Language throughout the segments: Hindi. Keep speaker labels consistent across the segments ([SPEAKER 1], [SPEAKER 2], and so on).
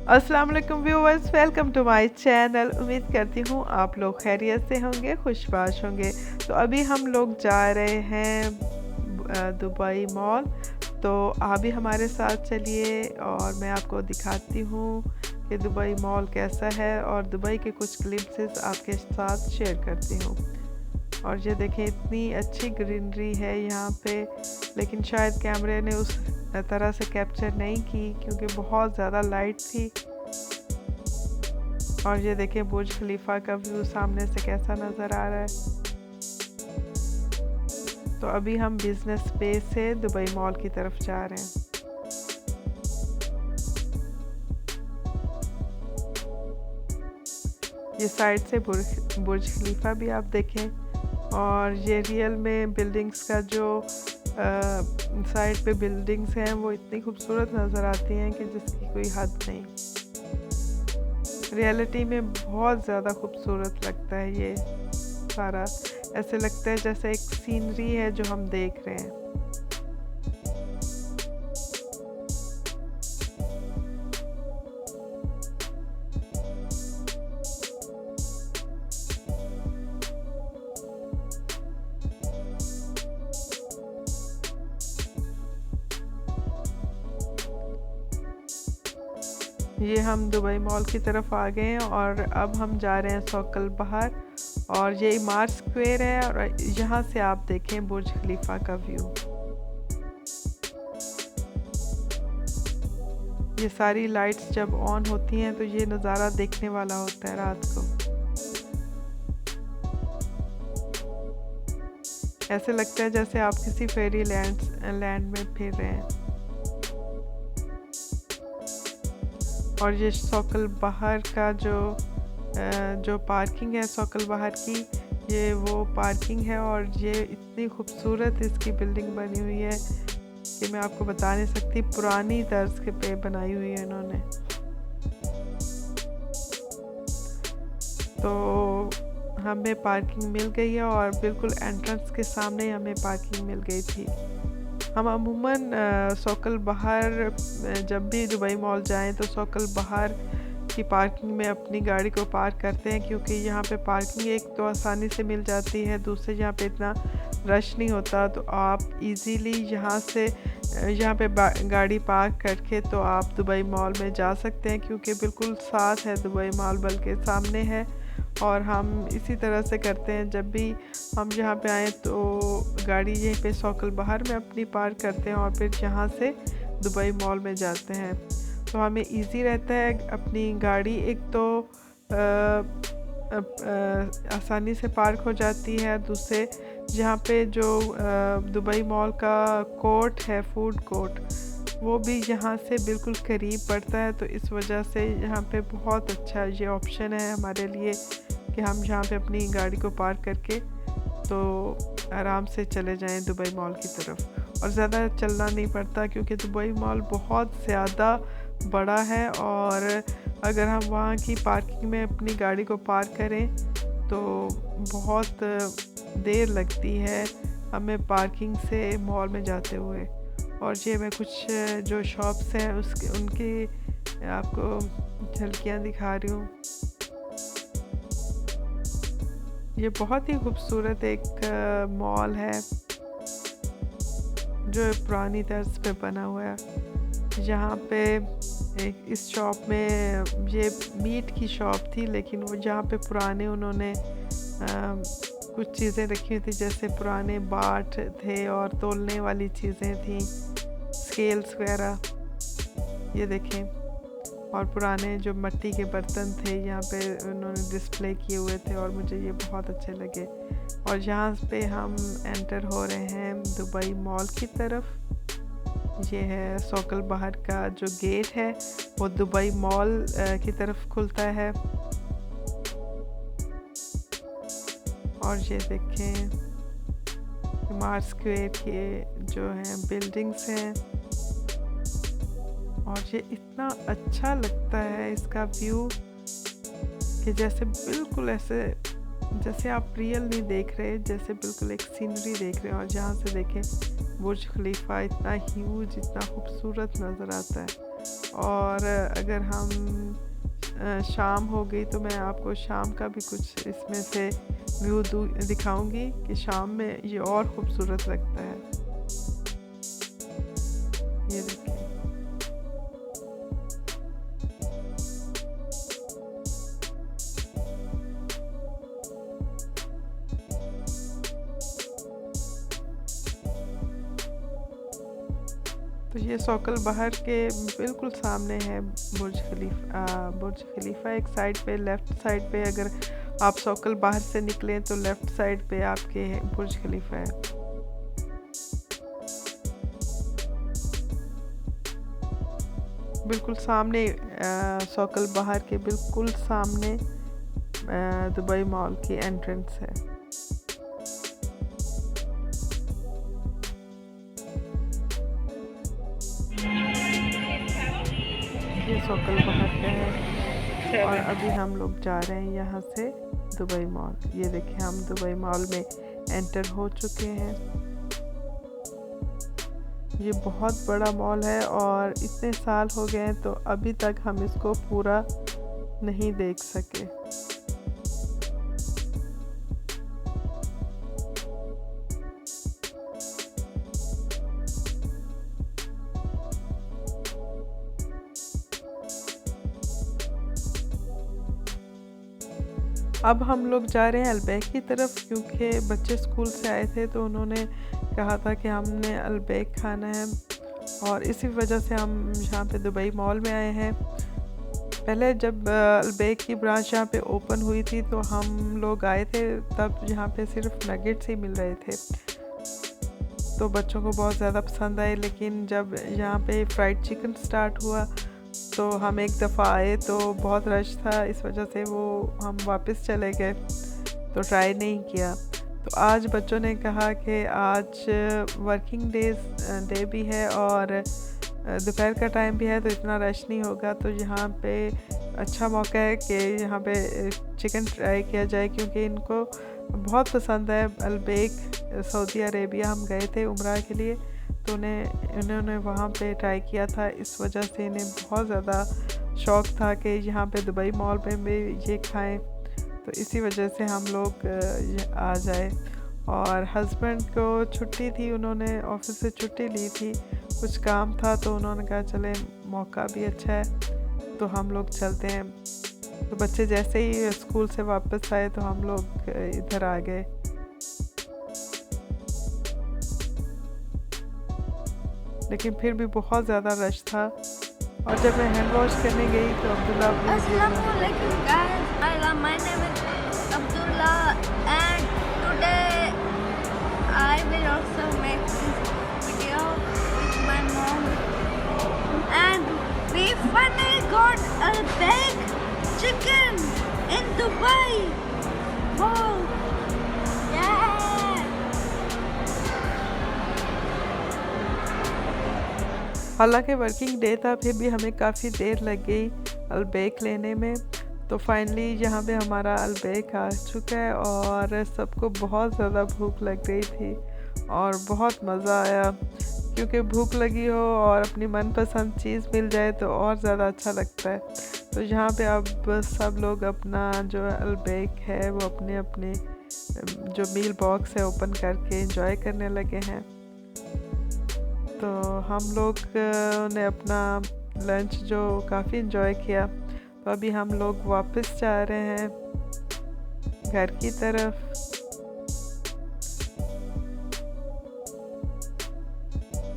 [SPEAKER 1] अस्सलाम वालेकुम viewers, welcome to my channel. उम्मीद करती हूँ आप लोग खैरियत से होंगे, खुशबाश होंगे। तो अभी हम लोग जा रहे हैं दुबई मॉल। तो आप भी हमारे साथ चलिए और मैं आपको दिखाती हूँ कि दुबई मॉल कैसा है और दुबई के कुछ क्लिप्स आपके साथ शेयर करती हूँ। और ये देखें, इतनी अच्छी ग्रीनरी है यहाँ पे, लेकिन शायद कैमरे ने उस तरह से कैप्चर नहीं की क्योंकि बहुत ज़्यादा लाइट थी। और ये देखें बुर्ज खलीफा का व्यू सामने से कैसा नज़र आ रहा है। तो अभी हम बिजनेस स्पेस से दुबई मॉल की तरफ जा रहे हैं। ये साइड से बुर्ज खलीफा भी आप देखें, और ये रियल में बिल्डिंग्स का जो साइड पे बिल्डिंग्स हैं वो इतनी खूबसूरत नज़र आती हैं कि जिसकी कोई हद नहीं। रियलिटी में बहुत ज़्यादा खूबसूरत लगता है ये सारा। ऐसे लगता है जैसे एक सीनरी है जो हम देख रहे हैं। ये हम दुबई मॉल की तरफ आ गए हैं और अब हम जा रहे हैं सोकल बहार। और ये इमारत स्क्वायर है और यहाँ से आप देखें बुर्ज खलीफा का व्यू। ये सारी लाइट्स जब ऑन होती हैं तो ये नज़ारा देखने वाला होता है रात को। ऐसे लगता है जैसे आप किसी फेरी लैंड में फिर रहे हैं। और ये सोकल बहार का जो पार्किंग है सोकल बहार की, ये वो पार्किंग है। और ये इतनी खूबसूरत इसकी बिल्डिंग बनी हुई है कि मैं आपको बता नहीं सकती। पुरानी तर्ज के पे बनाई हुई है इन्होंने। तो हमें पार्किंग मिल गई है और बिल्कुल एंट्रेंस के सामने हमें पार्किंग मिल गई थी। हम अमूमन सोकल बहार जब भी दुबई मॉल जाएं तो सोकल बहार की पार्किंग में अपनी गाड़ी को पार्क करते हैं, क्योंकि यहाँ पे पार्किंग एक तो आसानी से मिल जाती है, दूसरे यहाँ पे इतना रश नहीं होता। तो आप इजीली यहाँ पे गाड़ी पार्क करके तो आप दुबई मॉल में जा सकते हैं, क्योंकि बिल्कुल साथ है दुबई मॉल, बल्कि सामने है। और हम इसी तरह से करते हैं, जब भी हम यहाँ पे आएँ तो गाड़ी यहीं पे सोकल बहार में अपनी पार्क करते हैं और फिर यहाँ से दुबई मॉल में जाते हैं। तो हमें इजी रहता है, अपनी गाड़ी एक तो आसानी से पार्क हो जाती है। दूसरे यहाँ पे जो दुबई मॉल का कोर्ट है, फूड कोर्ट, वो भी यहाँ से बिल्कुल करीब पड़ता है। तो इस वजह से यहाँ पे बहुत अच्छा ये ऑप्शन है हमारे लिए कि हम यहाँ पे अपनी गाड़ी को पार्क करके तो आराम से चले जाएं दुबई मॉल की तरफ। और ज़्यादा चलना नहीं पड़ता क्योंकि दुबई मॉल बहुत ज़्यादा बड़ा है। और अगर हम वहाँ की पार्किंग में अपनी गाड़ी को पार्क करें तो बहुत देर लगती है हमें पार्किंग से मॉल में जाते हुए। और ये मैं कुछ जो शॉप्स हैं उनकी आपको झलकियाँ दिखा रही हूँ। ये बहुत ही खूबसूरत एक मॉल है जो पुरानी तर्ज पे बना हुआ है। यहाँ पे इस शॉप में ये मीट की शॉप थी, लेकिन वो जहाँ पे पुराने उन्होंने कुछ चीज़ें रखी हुई थी, जैसे पुराने बाट थे और तोलने वाली चीज़ें थी, स्केल्स वगैरह, ये देखें। और पुराने जो मिट्टी के बर्तन थे यहाँ पे उन्होंने डिस्प्ले किए हुए थे और मुझे ये बहुत अच्छे लगे। और यहाँ पे हम एंटर हो रहे हैं दुबई मॉल की तरफ। ये है सोकल बहार का जो गेट है वो दुबई मॉल की तरफ खुलता है। और ये देखें इमारत स्क्वायर के जो हैं बिल्डिंग्स हैं। और ये इतना अच्छा लगता है इसका व्यू कि जैसे बिल्कुल ऐसे जैसे आप रियल नहीं देख रहे, जैसे बिल्कुल एक सीनरी देख रहे हैं। और जहाँ से देखें बुर्ज खलीफा इतना ह्यूज, इतना खूबसूरत नज़र आता है। और अगर हम शाम हो गई तो मैं आपको शाम का भी कुछ इसमें से व्यू दिखाऊंगी कि शाम में ये और खूबसूरत लगता है। ये देखिए, तो ये सोकल बाहर के बिल्कुल सामने है बुर्ज खलीफा। एक साइड पे, लेफ़्ट साइड पे अगर आप सोकल बाहर से निकलें तो लेफ़्ट साइड पे आपके बुर्ज खलीफा है। बिल्कुल सामने सोकल बाहर के बिल्कुल सामने दुबई मॉल की एंट्रेंस है। ये सोकल बाहर का है और अभी हम लोग जा रहे हैं यहाँ से दुबई मॉल। ये देखिए, हम दुबई मॉल में एंटर हो चुके हैं। ये बहुत बड़ा मॉल है और इतने साल हो गए हैं तो अभी तक हम इसको पूरा नहीं देख सके। अब हम लोग जा रहे हैं अलबैक की तरफ, क्योंकि बच्चे स्कूल से आए थे तो उन्होंने कहा था कि हमने अलबैक खाना है और इसी वजह से हम यहाँ पे दुबई मॉल में आए हैं। पहले जब अलबैक की ब्रांच यहाँ पे ओपन हुई थी तो हम लोग आए थे, तब यहाँ पे सिर्फ नगेट्स ही मिल रहे थे तो बच्चों को बहुत ज़्यादा पसंद आए। लेकिन जब यहाँ पे फ्राइड चिकन स्टार्ट हुआ तो हम एक दफ़ा आए तो बहुत रश था, इस वजह से वो हम वापस चले गए तो ट्राई नहीं किया। तो आज बच्चों ने कहा कि आज वर्किंग डे भी है और दोपहर का टाइम भी है तो इतना रश नहीं होगा, तो यहाँ पे अच्छा मौका है कि यहाँ पे चिकन ट्राई किया जाए, क्योंकि इनको बहुत पसंद है अलबैक। सऊदी अरेबिया हम गए थे उम्रा के लिए तो उन्होंने वहाँ पे ट्राई किया था, इस वजह से इन्हें बहुत ज़्यादा शौक़ था कि यहाँ पे दुबई मॉल में भी ये खाएं, तो इसी वजह से हम लोग आ जाए। और हस्बैंड को छुट्टी थी, उन्होंने ऑफिस से छुट्टी ली थी, कुछ काम था तो उन्होंने कहा चले मौका भी अच्छा है तो हम लोग चलते हैं। तो बच्चे जैसे ही स्कूल से वापस आए तो हम लोग इधर आ गए। लेकिन फिर भी बहुत ज़्यादा रश था और जब मैं हैंड वॉश करने गई तो Abdullah
[SPEAKER 2] Assalamualaikum guys, my name is Abdullah and today I will also make this video with my mom and we finally got a big chicken in Dubai. Wow! Yeah!
[SPEAKER 1] हालांकि वर्किंग डे था फिर भी हमें काफ़ी देर लग गई अलबैक लेने में, तो फाइनली यहाँ पे हमारा अलबैक आ चुका है और सबको बहुत ज़्यादा भूख लग गई थी और बहुत मज़ा आया, क्योंकि भूख लगी हो और अपनी मनपसंद चीज़ मिल जाए तो और ज़्यादा अच्छा लगता है। तो यहाँ पे अब सब लोग अपना जो अलबैक है वो अपने अपने जो मील बॉक्स है ओपन करके एंजॉय करने लगे हैं। तो हम लोग ने अपना लंच जो काफ़ी इन्जॉय किया, तो अभी हम लोग वापस जा रहे हैं घर की तरफ।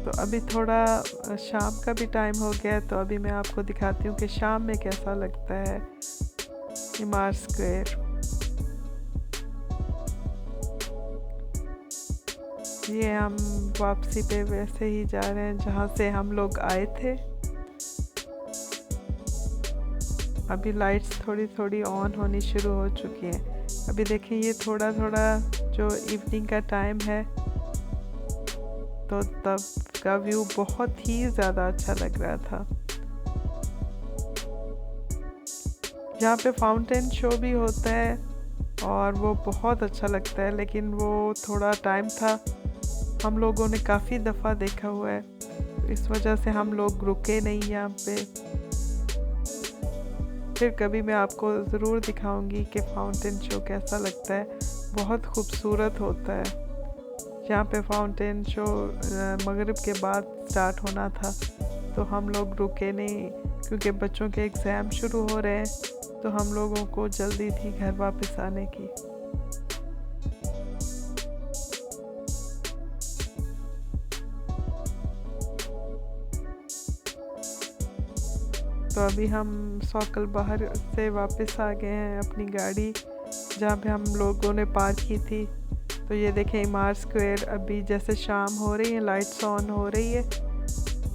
[SPEAKER 1] तो अभी थोड़ा शाम का भी टाइम हो गया है, तो अभी मैं आपको दिखाती हूँ कि शाम में कैसा लगता है इमार स्क्वायर। ये हम वापसी पे वैसे ही जा रहे हैं जहाँ से हम लोग आए थे। अभी लाइट्स थोड़ी थोड़ी ऑन होनी शुरू हो चुकी हैं। अभी देखें ये थोड़ा थोड़ा जो इवनिंग का टाइम है तो तब का व्यू बहुत ही ज़्यादा अच्छा लग रहा था। यहाँ पे फाउंटेन शो भी होता है और वो बहुत अच्छा लगता है, लेकिन वो थोड़ा टाइम था, हम लोगों ने काफ़ी दफ़ा देखा हुआ है, इस वजह से हम लोग रुके नहीं यहाँ पे। फिर कभी मैं आपको ज़रूर दिखाऊंगी कि फाउंटेन शो कैसा लगता है, बहुत खूबसूरत होता है। यहाँ पे फाउंटेन शो मगरिब के बाद स्टार्ट होना था, तो हम लोग रुके नहीं क्योंकि बच्चों के एग्ज़ाम शुरू हो रहे हैं, तो हम लोगों को जल्दी थी घर वापस आने की। तो अभी हम सॉकल बाहर से वापस आ गए हैं अपनी गाड़ी जहाँ पे हम लोगों ने पार्क की थी। तो ये देखें इमार स्क्वायर, अभी जैसे शाम हो रही है, लाइट्स ऑन हो रही है,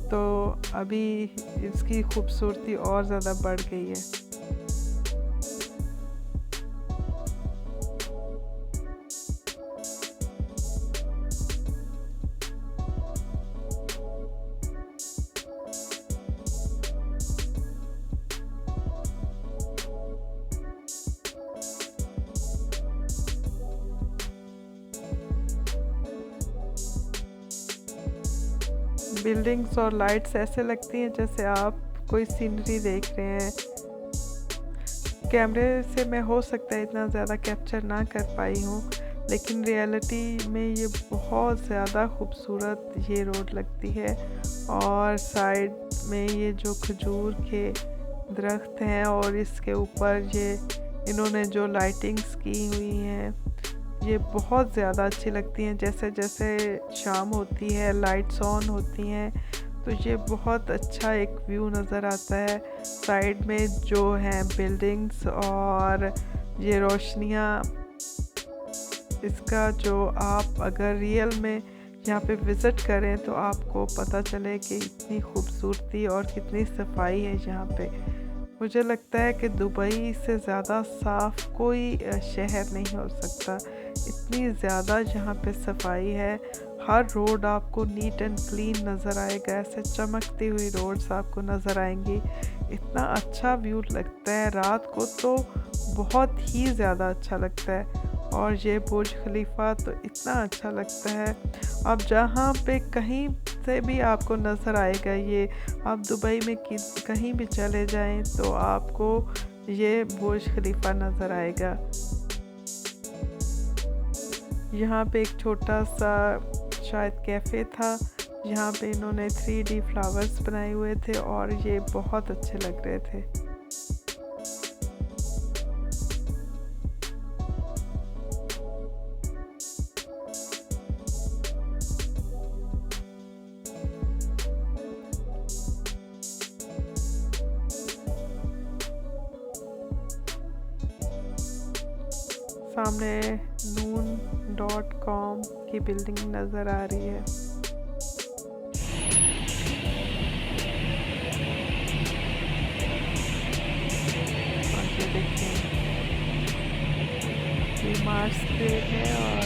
[SPEAKER 1] तो अभी इसकी खूबसूरती और ज़्यादा बढ़ गई है। बिल्डिंग्स और लाइट्स ऐसे लगती हैं जैसे आप कोई सीनरी देख रहे हैं। कैमरे से मैं हो सकता है इतना ज़्यादा कैप्चर ना कर पाई हूँ, लेकिन रियलिटी में ये बहुत ज़्यादा खूबसूरत ये रोड लगती है। और साइड में ये जो खजूर के दरख्त हैं और इसके ऊपर ये इन्होंने जो लाइटिंग्स की हुई हैं, ये बहुत ज़्यादा अच्छी लगती हैं। जैसे जैसे शाम होती है, लाइट्स ऑन होती हैं, तो ये बहुत अच्छा एक व्यू नज़र आता है। साइड में जो हैं बिल्डिंग्स और ये रोशनियाँ, इसका जो आप अगर रियल में यहाँ पे विज़िट करें तो आपको पता चले कि इतनी खूबसूरती और कितनी सफाई है यहाँ पे। मुझे लगता है कि दुबई से ज़्यादा साफ़ कोई शहर नहीं हो सकता। इतनी ज़्यादा यहाँ पे सफाई है, हर रोड आपको नीट एंड क्लीन नज़र आएगा, ऐसे चमकती हुई रोड्स आपको नज़र आएंगी। इतना अच्छा व्यू लगता है, रात को तो बहुत ही ज़्यादा अच्छा लगता है। और ये बुर्ज खलीफा तो इतना अच्छा लगता है, अब जहाँ पे कहीं से भी आपको नज़र आएगा, ये आप दुबई में कहीं भी चले जाएं तो आपको ये बुर्ज खलीफा नज़र आएगा। यहाँ पे एक छोटा सा शायद कैफ़े था, यहाँ पे इन्होंने 3D फ्लावर्स बनाए हुए थे और ये बहुत अच्छे लग रहे थे। सामने noon.com की बिल्डिंग नज़र आ रही है। और ये देखिए ये मार्स स्क्वायर है और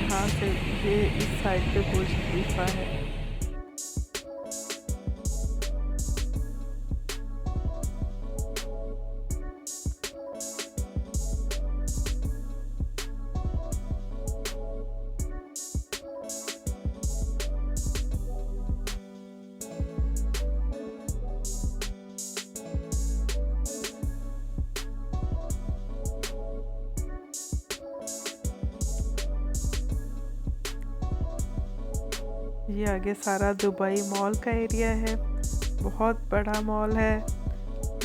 [SPEAKER 1] यहाँ से ये इस साइड पे बुर्ज खलीफा है। ये आगे सारा दुबई मॉल का एरिया है, बहुत बड़ा मॉल है।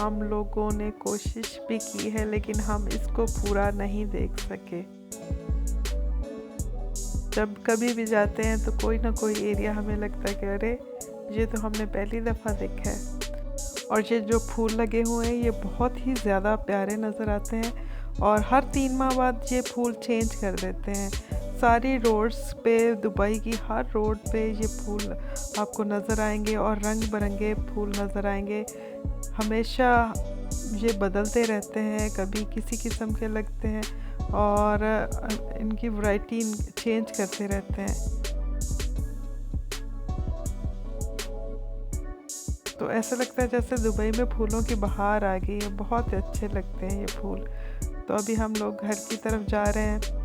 [SPEAKER 1] हम लोगों ने कोशिश भी की है लेकिन हम इसको पूरा नहीं देख सके। जब कभी भी जाते हैं तो कोई ना कोई एरिया हमें लगता है कि अरे ये तो हमने पहली दफ़ा देखा है। और ये जो फूल लगे हुए हैं ये बहुत ही ज़्यादा प्यारे नज़र आते हैं और हर 3 माह बाद ये फूल चेंज कर देते हैं। सारी रोड्स पे, दुबई की हर रोड पे ये फूल आपको नज़र आएंगे और रंग बिरंगे फूल नज़र आएंगे। हमेशा ये बदलते रहते हैं, कभी किसी किस्म के लगते हैं और इनकी वैरायटी चेंज करते रहते हैं। तो ऐसा लगता है जैसे दुबई में फूलों की बहार आ गई है, बहुत अच्छे लगते हैं ये फूल। तो अभी हम लोग घर की तरफ जा रहे हैं।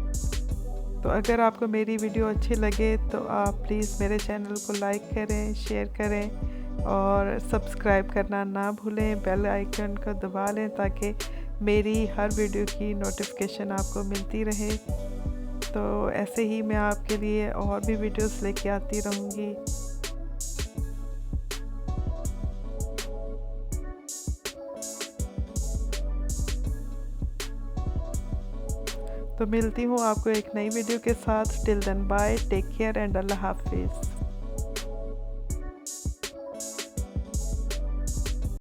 [SPEAKER 1] तो अगर आपको मेरी वीडियो अच्छी लगे तो आप प्लीज़ मेरे चैनल को लाइक करें, शेयर करें और सब्सक्राइब करना ना भूलें। बेल आइकन को दबा लें ताकि मेरी हर वीडियो की नोटिफिकेशन आपको मिलती रहे। तो ऐसे ही मैं आपके लिए और भी वीडियोस लेके आती रहूँगी। तो मिलती हूँ आपको एक नई वीडियो के साथ। Till then bye, take care and अल्लाह हाफिज़।